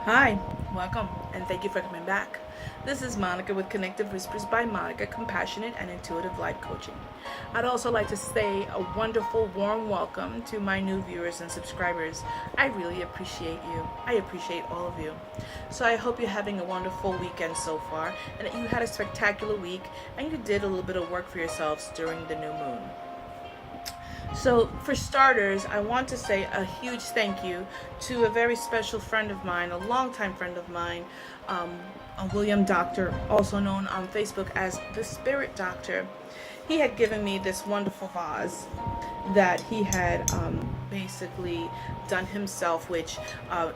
Hi, welcome, and thank you for coming back. This is Monica with Connective Whispers by Monica, compassionate and intuitive life coaching. I'd also like to say a wonderful, warm welcome to my new viewers and subscribers. I really appreciate you. I appreciate all of you. So I hope you're having a wonderful weekend so far, and that you had a spectacular week, and you did a little bit of work for yourselves during the new moon. So, for starters, I want to say a huge thank you to a very special friend of mine, a longtime friend of mine, a William Doctor, also known on Facebook as the Spirit Doctor. He had given me this wonderful vase that he had basically done himself, which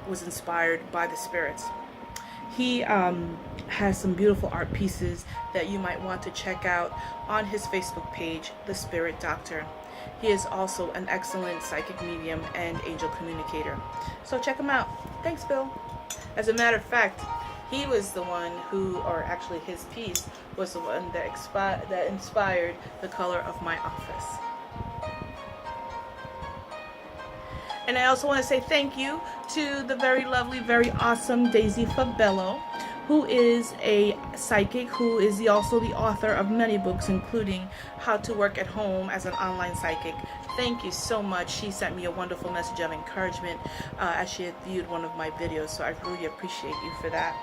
was inspired by the spirits. He has some beautiful art pieces that you might want to check out on his Facebook page, The Spirit Doctor. He is also an excellent psychic medium and angel communicator. So check him out. Thanks, Bill. As a matter of fact, he was the one who, or actually his piece, was the one that inspired the color of my office. And I also want to say thank you to the very lovely, very awesome Daisy Fabello, who is a psychic, who is also the author of many books, including How to Work at Home as an Online Psychic. Thank you so much. She sent me a wonderful message of encouragement as she had viewed one of my videos, so I really appreciate you for that.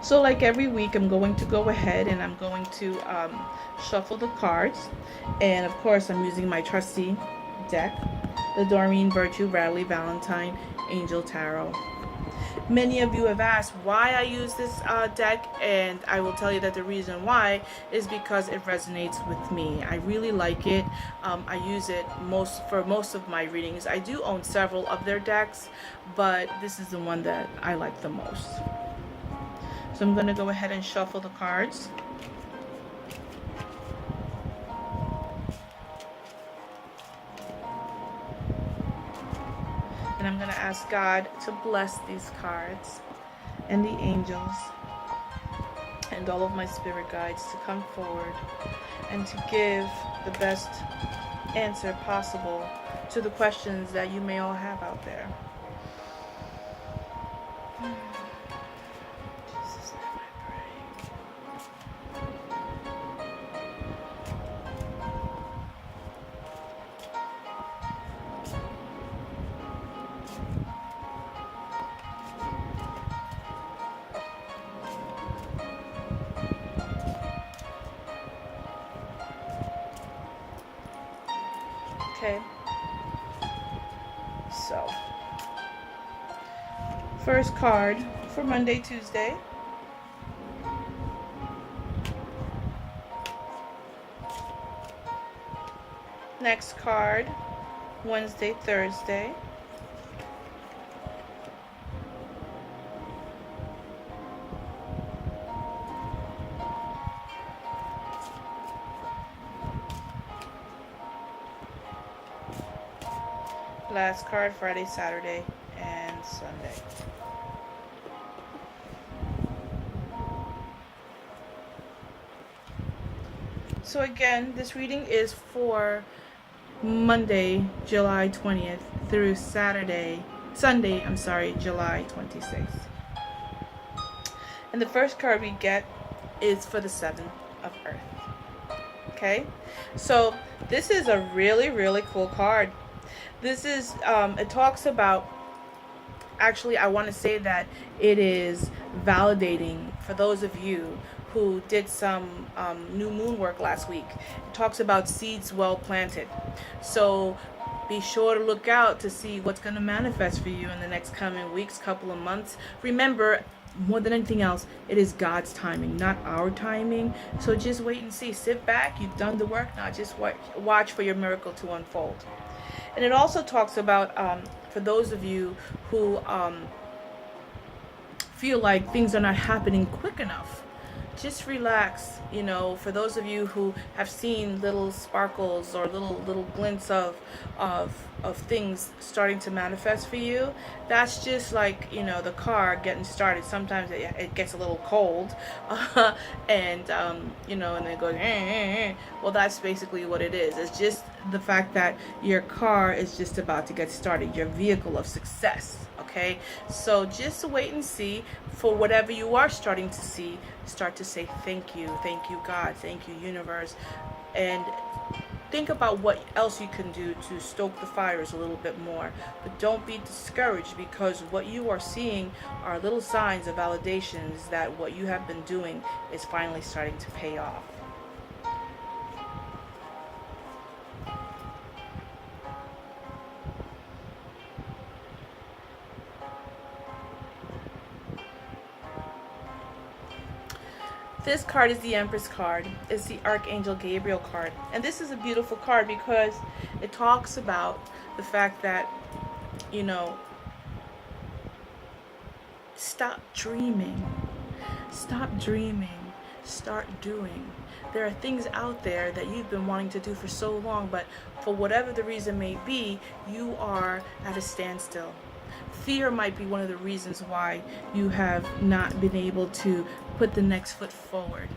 So like every week, I'm going to go ahead and I'm going to shuffle the cards. And of course, I'm using my trusty deck, the Doreen Virtue Bradley Valentine Angel Tarot. Many of you have asked why I use this deck, and I will tell you that the reason why is because it resonates with me. I really like it. I use it for most of my readings. I do own several of their decks, but this is the one that I like the most. So I'm going to go ahead and shuffle the cards. And I'm going to ask God to bless these cards and the angels and all of my spirit guides to come forward and to give the best answer possible to the questions that you may all have out there. Jesus, name I pray. Okay, so first card for Monday, Tuesday. Next card, Wednesday, Thursday. Last card, Friday, Saturday, and Sunday. So again, this reading is for Monday, July 20th through Sunday, July 26th. And the first card we get is for the Seven of Earth. Okay? So this is a really, really cool card. This is, it talks about, actually I want to say that it is validating for those of you who did some new moon work last week. It talks about seeds well planted. So be sure to look out to see what's going to manifest for you in the next coming weeks, couple of months. Remember, more than anything else, it is God's timing, not our timing. So just wait and see. Sit back. You've done the work. Now just watch for your miracle to unfold. And it also talks about, for those of you who feel like things are not happening quick enough, just relax. You know, for those of you who have seen little sparkles or little glints of things starting to manifest for you, that's just like, you know, the car getting started. Sometimes it gets a little cold, and you know, and then it goes well, that's basically what it is. It's just the fact that your car is just about to get started, your vehicle of success. Okay, so just wait and see. For whatever you are starting to see, start to say thank you God, thank you universe, and think about what else you can do to stoke the fires a little bit more. But don't be discouraged, because what you are seeing are little signs of validations that what you have been doing is finally starting to pay off. This card is the Empress card. It's the Archangel Gabriel card. And this is a beautiful card because it talks about the fact that, you know, stop dreaming. Stop dreaming. Start doing. There are things out there that you've been wanting to do for so long, but for whatever the reason may be, you are at a standstill. Fear might be one of the reasons why you have not been able to put the next foot forward.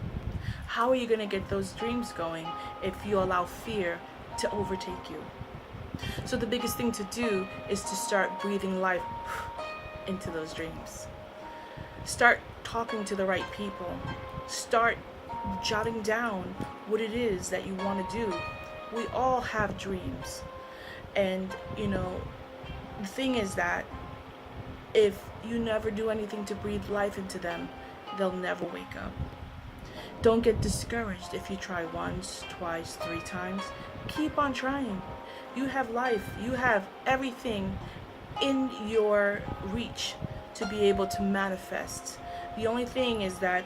How are you going to get those dreams going if you allow fear to overtake you? So the biggest thing to do is to start breathing life into those dreams. Start talking to the right people. Start jotting down what it is that you want to do. We all have dreams. And, you know, the thing is that if you never do anything to breathe life into them, they'll never wake up. Don't get discouraged if you try once, twice, 3 times. Keep on trying. You have life. You have everything in your reach to be able to manifest. The only thing is that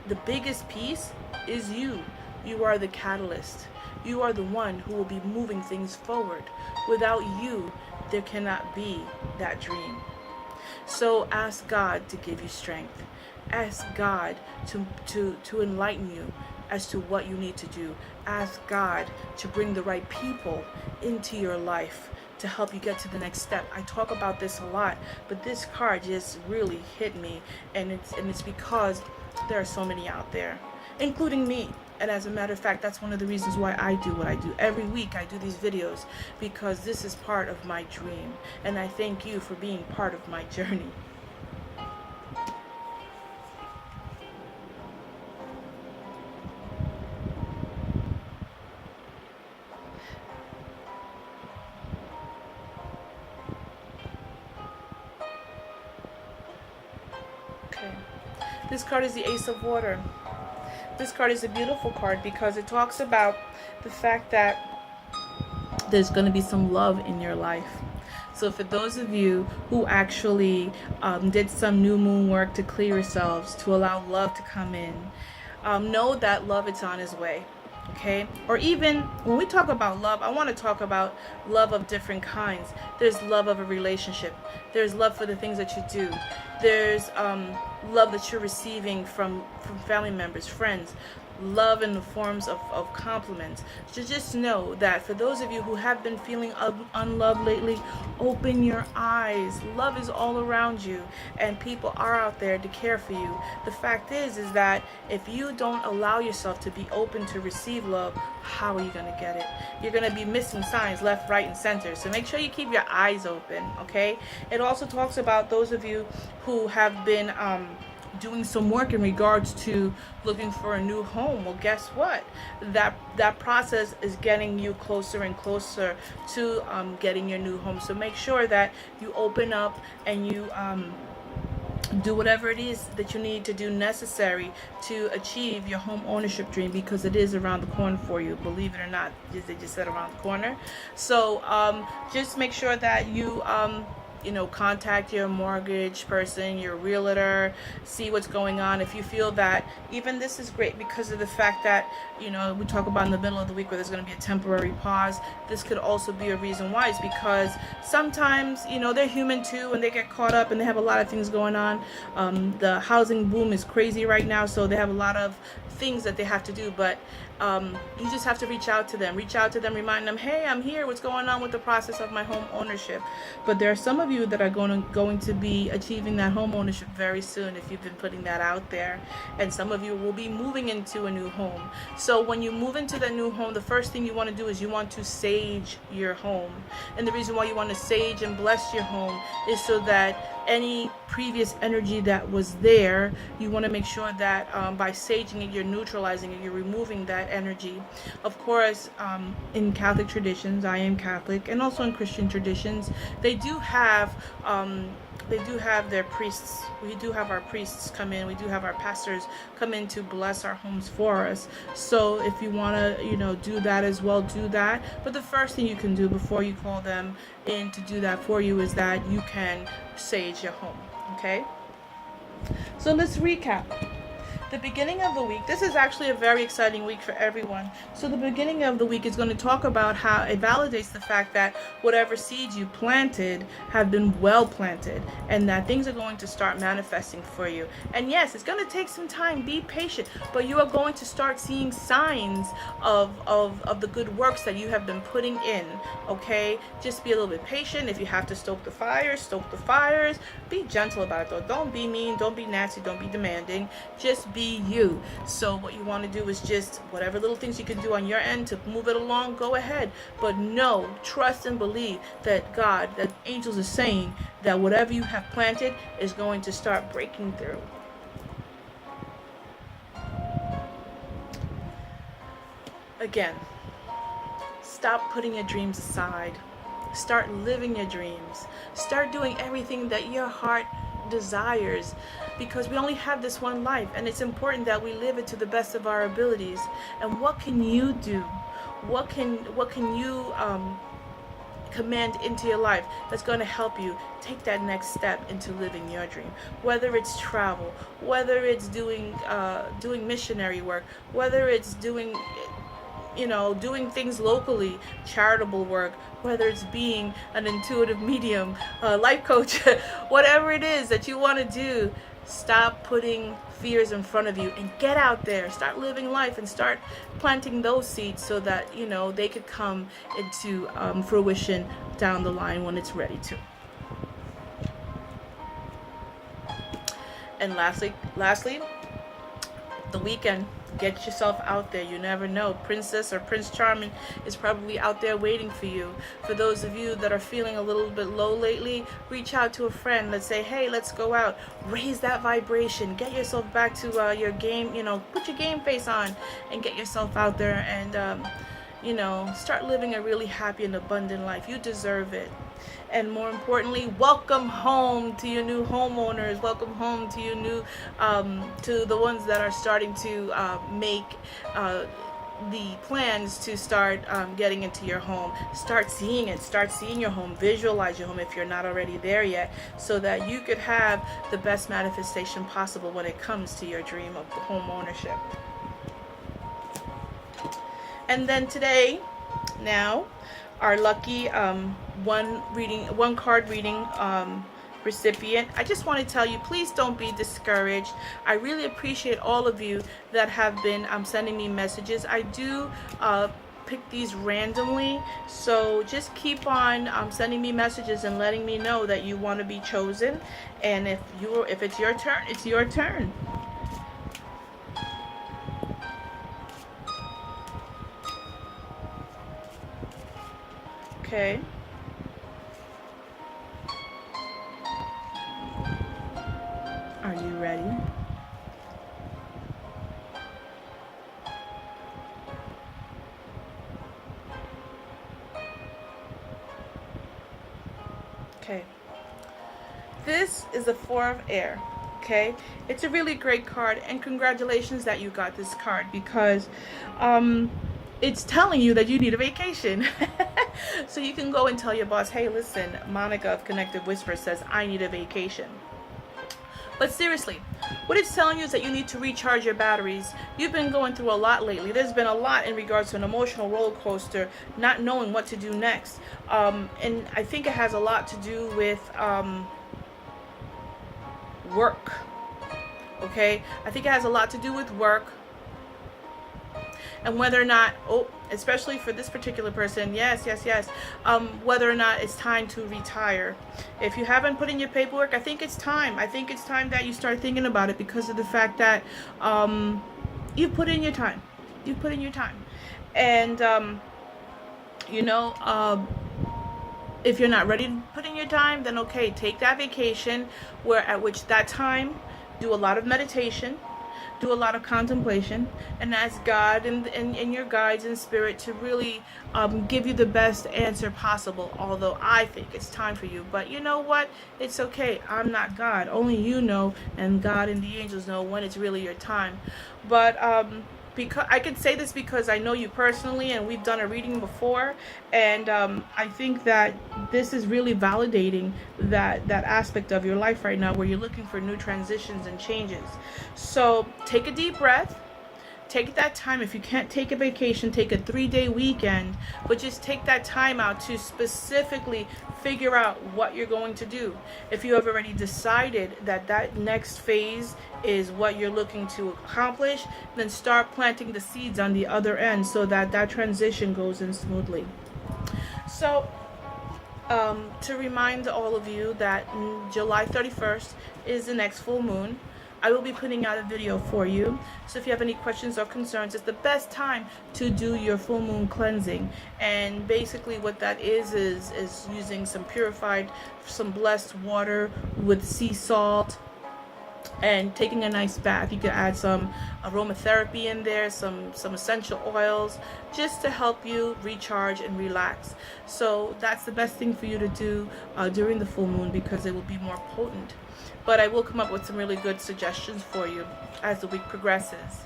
the biggest piece is you. You are the catalyst. You are the one who will be moving things forward. Without you, there cannot be that dream. So ask God to give you strength. Ask God to enlighten you as to what you need to do. Ask God to bring the right people into your life to help you get to the next step. I talk about this a lot, but this card just really hit me, and it's because there are so many out there, including me. And as a matter of fact, that's one of the reasons why I do what I do. Every week I do these videos because this is part of my dream. And I thank you for being part of my journey. Okay. This card is the Ace of Water. This card is a beautiful card because it talks about the fact that there's going to be some love in your life. So for those of you who actually did some new moon work to clear yourselves, to allow love to come in, know that love is on its way. Okay? Or even when we talk about love, I want to talk about love of different kinds. There's love of a relationship. There's love for the things that you do. There's love that you're receiving from family members, friends. Love in the forms of compliments. So just know that for those of you who have been feeling unloved lately, open your eyes. Love is all around you, and people are out there to care for you. The fact is that if you don't allow yourself to be open to receive love, how are you going to get it? You're going to be missing signs left, right, and center. So make sure you keep your eyes open, okay? It also talks about those of you who have been doing some work in regards to looking for a new home. Well, guess what? That process is getting you closer and closer to getting your new home. So make sure that you open up and you do whatever it is that you need to do necessary to achieve your home ownership dream, because it is around the corner for you. Believe it or not, they just said around the corner. So just make sure that you contact your mortgage person, your realtor, see what's going on. If you feel that, even this is great because of the fact that, we talk about in the middle of the week where there's going to be a temporary pause. This could also be a reason why. It's because sometimes, they're human too, and they get caught up and they have a lot of things going on. The housing boom is crazy right now, so they have a lot of things that they have to do, but you just have to reach out to them, remind them, hey, I'm here, what's going on with the process of my home ownership. But there are some of you that are going to be achieving that home ownership very soon if you've been putting that out there, and some of you will be moving into a new home. So when you move into that new home, the first thing you want to do is you want to sage your home. And the reason why you want to sage and bless your home is so that any previous energy that was there, you want to make sure that by saging it, you're neutralizing it, you're removing that energy. Of course, in Catholic traditions, I am Catholic, and also in Christian traditions, they do have their priests. We do have our priests come in. We do have our pastors come in to bless our homes for us. So if you want to, do that as well, do that. But the first thing you can do before you call them in to do that for you is that you can sage your home. Okay? So let's recap. The beginning of the week, this is actually a very exciting week for everyone. So the beginning of the week is going to talk about how it validates the fact that whatever seeds you planted have been well planted, and that things are going to start manifesting for you. And yes, it's going to take some time. Be patient, but you are going to start seeing signs of the good works that you have been putting in. Okay, just be a little bit patient. If you have to stoke the fires, be gentle about it though. Don't be mean, don't be nasty, don't be demanding. Just be you. So what you want to do is just whatever little things you can do on your end to move it along, go ahead. But know, trust and believe that God, that angels are saying that whatever you have planted is going to start breaking through. Again, stop putting your dreams aside. Start living your dreams. Start doing everything that your heart desires, because we only have this one life, and it's important that we live it to the best of our abilities. And what can you do? What can you command into your life that's going to help you take that next step into living your dream? Whether it's travel, whether it's doing missionary work, whether it's doing things locally, charitable work, whether it's being an intuitive medium, life coach, whatever it is that you want to do, stop putting fears in front of you and get out there, start living life and start planting those seeds so that, they could come into fruition down the line when it's ready to. And lastly, the weekend. Get yourself out there. You never know. Princess or Prince Charming is probably out there waiting for you. For those of you that are feeling a little bit low lately, reach out to a friend. Let's say, hey, let's go out. Raise that vibration. Get yourself back to your game. Put your game face on and get yourself out there and, start living a really happy and abundant life. You deserve it. And more importantly, welcome home to your new homeowners. Welcome home to your new, to the ones that are starting to make the plans to start getting into your home. Start seeing it. Start seeing your home. Visualize your home if you're not already there yet, so that you could have the best manifestation possible when it comes to your dream of home ownership. And then today, now, our lucky one card reading recipient. I just want to tell you, please don't be discouraged. I really appreciate all of you that have been sending me messages. I do pick these randomly, so just keep on sending me messages and letting me know that you want to be chosen. And if it's your turn, it's your turn. Okay. Are you ready? Okay. This is the Four of Air. Okay. It's a really great card, and congratulations that you got this card, because it's telling you that you need a vacation. So you can go and tell your boss, hey, listen, Monica of Connective Whispers says I need a vacation. But seriously, what it's telling you is that you need to recharge your batteries. You've been going through a lot lately. There's been a lot in regards to an emotional roller coaster, not knowing what to do next. And I think it has a lot to do with work. Okay? I think it has a lot to do with work. And whether or not, especially for this particular person, yes, whether or not it's time to retire. If you haven't put in your paperwork, I think it's time. I think it's time that you start thinking about it, because of the fact that you've put in your time. You've put in your time. And, if you're not ready to put in your time, then okay, take that vacation, at which that time, do a lot of meditation, do a lot of contemplation, and ask God and your guides and spirit to really give you the best answer possible. Although I think it's time for you, but you know what? It's okay. I'm not God. Only you know, and God and the angels know when it's really your time. But because I can say this because I know you personally, and we've done a reading before, and I think that this is really validating that aspect of your life right now where you're looking for new transitions and changes. So take a deep breath. Take that time. If you can't take a vacation, take a 3-day weekend, but just take that time out to specifically figure out what you're going to do. If you have already decided that next phase is what you're looking to accomplish, then start planting the seeds on the other end so that transition goes in smoothly. So to remind all of you that July 31st is the next full moon. I will be putting out a video for you. So if you have any questions or concerns, it's the best time to do your full moon cleansing. And basically what that is using some blessed water with sea salt, and taking a nice bath. You can add some aromatherapy in there, some essential oils, just to help you recharge and relax. So that's the best thing for you to do during the full moon, because it will be more potent. But I will come up with some really good suggestions for you as the week progresses.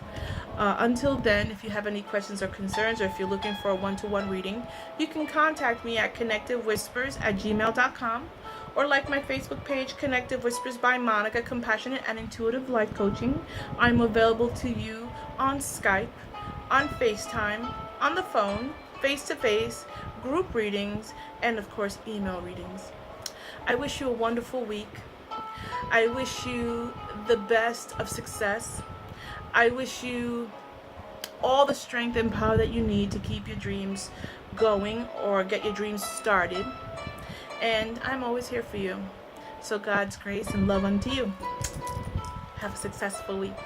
Until then, if you have any questions or concerns, or if you're looking for a one-to-one reading, you can contact me at connectivewhispers@gmail.com, or like my Facebook page, Connective Whispers by Monica, Compassionate and Intuitive Life Coaching. I'm available to you on Skype, on FaceTime, on the phone, face-to-face, group readings, and of course email readings. I wish you a wonderful week. I wish you the best of success. I wish you all the strength and power that you need to keep your dreams going, or get your dreams started. And I'm always here for you. So God's grace and love unto you. Have a successful week.